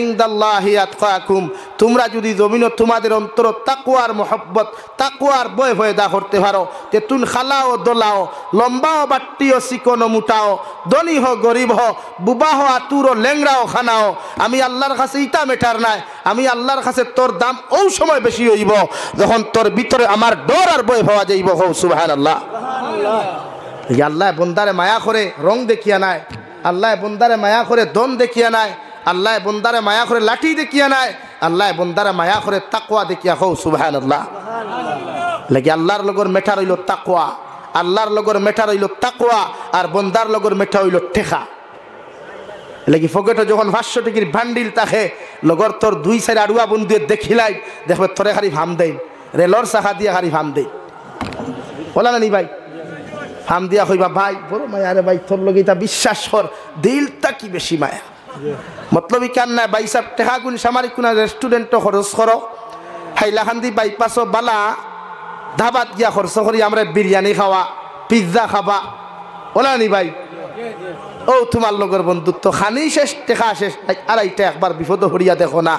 Speaker 1: ইনদাল্লাহি আতকাকুম। তোমরা যদি জমিন তোমাদের অন্তর তাকওয়ার মহব্বত, তাকওয়ার ভয় ভয়দা করতে পারো, তে তুন খালাও দলাও, লম্বাও বাট্টিও চিকনো মুটাও, ধনী হো গরিব হো, বুবা হো আতুরো লেংরাও খানাও, আমি আল্লাহর কাছে ইটা মেটার নাই। আমি আল্লাহর কাছে তোর দাম ও সময় বেশি হইব যখন তোর ভিতরে আমার ডর আর ভয় পাওয়া যাইব। হো সুবহানাল্লাহ। আল্লাহ বন্দারে মায়া করে রং দেখিয়া নাই, আল্লাহ বন্দারে মায়া করে দন দেখিয়া নাই, আল্লাহ বন্দারে মায়া করে লাঠি দেখিয়া নাই, আল্লাহ বন্দারে মায়া করে তাকওয়া দেখিয়া। হো সুবহানাল্লাহ। লাগি আল্লাহর লগর মেঠা রইল তাকওয়া, আল্লাহর লগর মেঠা রইল তাকওয়া, আর বন্দার লগর মেঠা হইল ঠেকা। লাগি ফকেটে যখন 500 টাকির বান্ডিল থাকে লগর তোর 2 4 আড়ুয়া বন্ধু দেখিলাই দেখবে তোরে খালি ভাম দেই রেলর চাকা দিয়া খালি ভাম দেই বলা না নি ভাই ভাম দিয়া কইবা ভাই বড় মায়া রে ভাই তোর লগে এটা বিশ্বাস কর দিলটা কি বেশি মায়া মতলবই কান না ভাই সাহেব টাকা গুণ সামারিক কোন রেস্টুরেন্টে খরচ করো হাইলাকান্দি বাইপাসও বালা ধাবাত গিয়া খরচ করি আমরা বিরিয়ানি খাওয়া পিৎজা খাবা বলা নি ভাই ও তোমার লগর বন্ধুত্ব খানি শেষ টেকা শেষ আড়াইটা একবার বিপদ হরিয়া দেখো না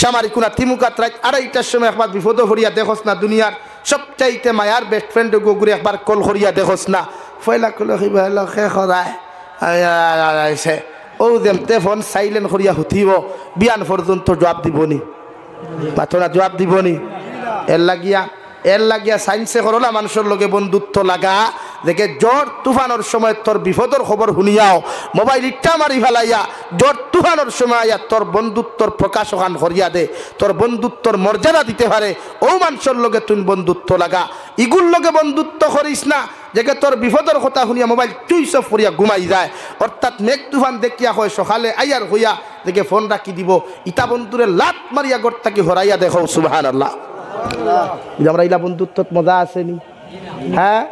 Speaker 1: সামারি কোনা তিমুকাত রাত আড়াইটার সময় একবার বিপদ হরিয়া দেখোস না দুনিয়ার সবচাইতে মায়ার বেস্ট ফ্রেন্ড গুগুরে একবার কল হরিয়া দেখোস না ফয়লা কল হইবা লখে খরায় আইছে ও দেমতে ফোন সাইলেন্ট হরিয়া হুথিব বিয়ান পর্যন্ত জবাব দিবনি পাতনা জবাব দিবনি এর লাগিয়া সাইন্সে করলা মানুষের লগে বন্ধুত্ব লাগা দেখে জ্বর তুফানোর সময় তোর বিপদর খবর শুনিয়াও মোবাইল ইটা মারি ফেলাইয়া জ্বর তুফানোর সময় আইয়া তোর বন্ধুত্বর প্রকাশ ওখান করিয়া দে তোর বন্ধুত্বর মর্যাদা দিতে পারে ও মানুষের লগে তুই বন্ধুত্ব লাগা ইগুর লগে বন্ধুত্ব করিস না দেখে তোর বিপদর কথা শুনিয়া মোবাইল চুইস অফ করিয়া ঘুমাই যায় অর্থাৎ মেঘ তুফান দেখিয়া হয় সকালে আইয়ার হইয়া দেখে ফোন রাখি দিব ইটা বন্ধুরে লাত মারিয়া গড় থাকি হরাইয়া দেখো সুবহানাল্লাহ আমরা ইলা বন্ধুত্বত মজা আসেনি হ্যাঁ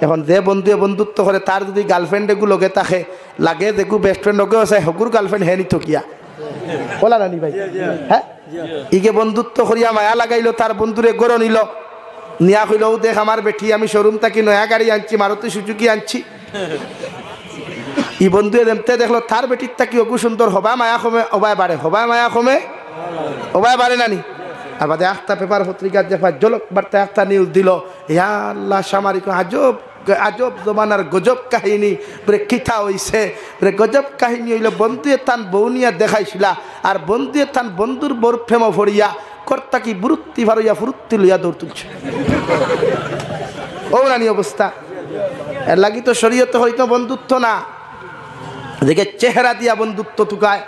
Speaker 1: এখন যে বন্ধুয়ে বন্ধুত্ব করে তার যদি গার্লফ্রেন্ড এগুলো লগে থাকে লাগে দেখু বেস্ট ফ্রেন্ড লগেও আছে হকুর গার্লফ্রেন্ড হেনি থকিয়া বলা নানি ভাই হ্যাঁ ইগে বন্ধুত্ব করিয়া মায়া লাগাইলো তার বন্ধুরে গড় নিল নিয়া কইল দেখ আমার বেটি আমি শোরুম থাকি নয়া গাড়ি আনছি মারুতি সুজুকি আনছি ই বন্ধুয়ে দেমতে দেখলো তার বেটির থাকি অগু সুন্দর হবা মায়া কমে অবায় বাড়ে হবা মায়া কমে অবায় বাড়ে নানি আর বাদে একটা পেপার পত্রিকার দেখা জলক বার্তা একটা নিউজ দিল ইয়া আল্লাহ সামারিক আজব আজব জমানার গজব কাহিনী বলে কিথা হইছে বলে গজব কাহিনী হইল বন্ধুয়ে তান বৌনিয়া দেখাইছিলা আর বন্ধুয়ে তান বন্ধুর বোর ফেমো ফড়িয়া কর্তা কি বুরুত্তি ভারইয়া ফুরুত্তি লইয়া দৌড় তুলছে ও নানি অবস্থা এর লাগি তো শরীয়তে হয়তো বন্ধুত্ব না দেখে চেহারা দিয়া বন্ধুত্ব তুকায়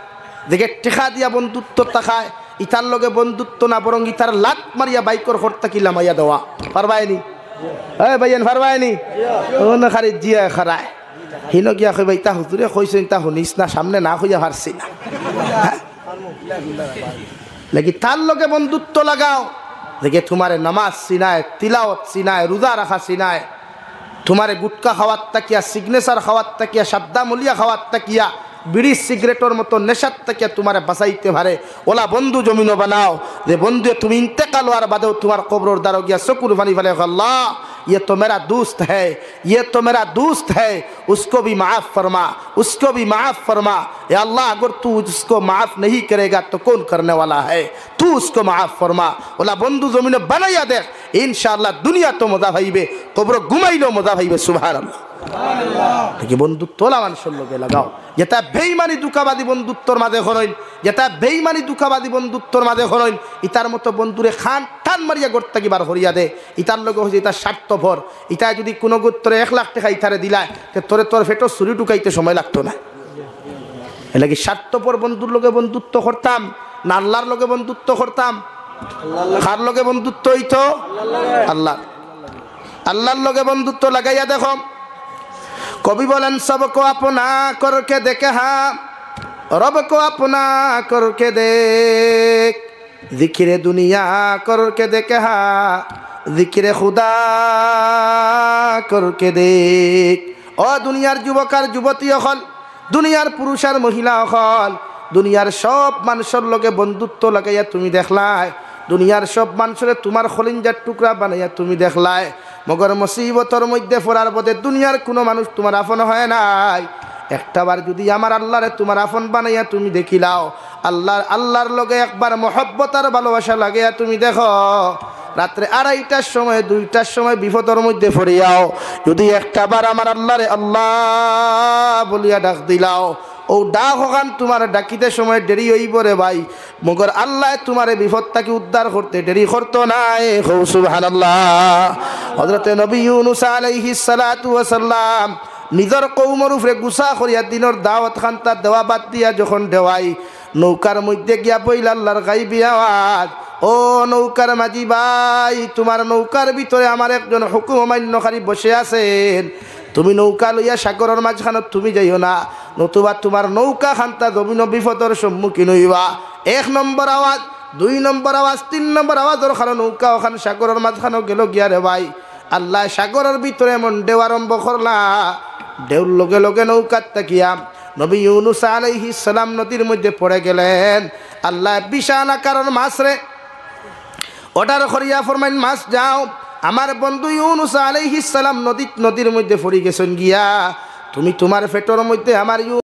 Speaker 1: দেখে টেকা দিয়া বন্ধুত্ব তাকায় ইতার লগে বন্ধুত্ব না বরং ইতার লাত মারিয়া বাইকর হর্তা কি লামাইয়া দেওয়া পারবায়নি ভাইয়ান পারবায়নি ও না খারি জিয়া খারায় হিন গিয়া কইবা ইতা হুজুরে কইছে ইতা শুনিস না সামনে না হইয়া পারছি না লাগি তার লগে বন্ধুত্ব লাগাও দেখে তোমারে নামাজ চিনায় তিলাওয়াত চিনায় রোজা রাখা চিনায় তোমারে গুটকা খাওয়ার তাকিয়া সিগনেচার খাওয়ার তাকিয়া সাদ্দা মুলিয়া খাওয়ার তাকিয়া বিড়ি সিগারেটের মতো নেশার থেকে তোমার বাঁচাইতে পারে ওলা বন্ধু জমিনও বানাও যে বন্ধু তুমি ইন্তেকাল হওয়ার বাদেও তোমার কবরের দ্বারা গিয়া চকুর পানি ফেলে আল্লাহ ये तो मेरा दोस्त है ये तो मेरा दोस्त है उसको भी माफ़ फरमा उसको भी माफ़ फरमा या अल्लाह अगर तू उसको माफ़ नहीं करेगा तो कौन करने वाला है तू उसको माफ़ फरमा ओला बंधु जमीन बनाइया देख इंशाअल्लाह दुनिया तो मजा भाईबे कब्र घुमाइलो मजा भाईबे सुबहानाल्लाह দেখি বন্ধুত্ব মানুষের লগে লাগাও যেটা বেইমানি দুঃখাবাদী বন্ধুত্বর মাঝে হরইন যেটা বেইমানি দুঃখাবাদী বন্ধুত্বর মাঝে হরইন ইতার মতো বন্ধুরে খান টান মারিয়া গড় থাকি বার হরিয়া দে ইতার লগে হচ্ছে ইতার স্বার্থপর ইতায় যদি কোনো গোত্রে 1 লাখ টাকা ইতারে দিলায় তোরে তোর ফেটো ছুরি টুকাইতে সময় লাগতো না এলাকি স্বার্থপর বন্ধুর লগে বন্ধুত্ব করতাম না আল্লাহর লগে বন্ধুত্ব করতাম কার লগে বন্ধুত্ব হইতো আল্লাহর লগে বন্ধুত্ব লাগাইয়া দেখো कभी बोलन सबको अपना करके देखे हाँ रब को अपना करके देख जिक्र दुनिया करके देखे हाँ जिक्र खुदा करके देख ओ दुनियार युवकार युवती हल दुनियार पुरुष और महिला हल दुनियार सब मानुषर लगे बंधुत्व लागाइया तुमी देखलाय दुनियार सब मानुषरे तुम्हार खलिंजार टुकड़ा बनाइया तुमी देखलाय मगर मुसीबतर मध्य पड़ार पदे दुनियार कोनो मानुष तुम्हार आपन हय नाई एकटा बार यदि आमार आल्लाहरे तुम्हार आपन बानाइया तुमी देखिलाओ आल्लाहर लगे एकबार मोहब्बत और भालोबासा लागाइया तुमी देखो रात्रे 2:30টার समय 2টার समय विपदर मध्य पड़ियाओ यदि एकटा बार आमार आल्लाहरे अल्लाह बलिया डाक दिलाओ ओ डाक ओखान तुम्हारे डाकिते समय देरी हईब रे भाई मगर आल्लाह तुम्हारे विपद थाकी उद्धार करते देरी करतो ना सुबहानाल्लाह हजरत नबी यूनुस आलैहिस सालातु वा सालाम निजर कौमर उपरे गुसा करिया दिनर दावत खानता देवा बाद दिया जखन देवाई नौकार मध्य गिया पइल आल्लाहर गायबी आवाज ओ नौकार माजी भाई तुम्हार नौकार भितरे आमार एकजन हुकुम अमान्यकारी बसे आছেন তুমি নৌকা লইয়া সাগরের মাঝখানে তুমি যাইও না নতুবা তোমার নৌকা খান্তা জমিন বিপদর সম্মুখীন হইবা। 1 নম্বর আওয়াজ, 2 নম্বর আওয়াজ, 3 নম্বর আওয়াজের কারণে নৌকা ওখান সাগরের মাঝখানে গেল গিয়া রে ভাই, আল্লাহ সাগরের ভিতরে এমন ঢেউ আরম্ভ করলা, ঢেউর লগে লগে নৌকার তাকিয়া নবী ইউনুস আলাইহিস সালাম নদীর মধ্যে পড়ে গেলেন। আল্লাহ বিশাল আকারের মাছ রে অর্ডার করিয়া ফরমাইন, মাছ যাও, আমার বন্ধু ইউনুস আলাইহিস সালাম নদীর মধ্যে পড়ে গেছেন গিয়া, তুমি তোমার পেটের মধ্যে আমার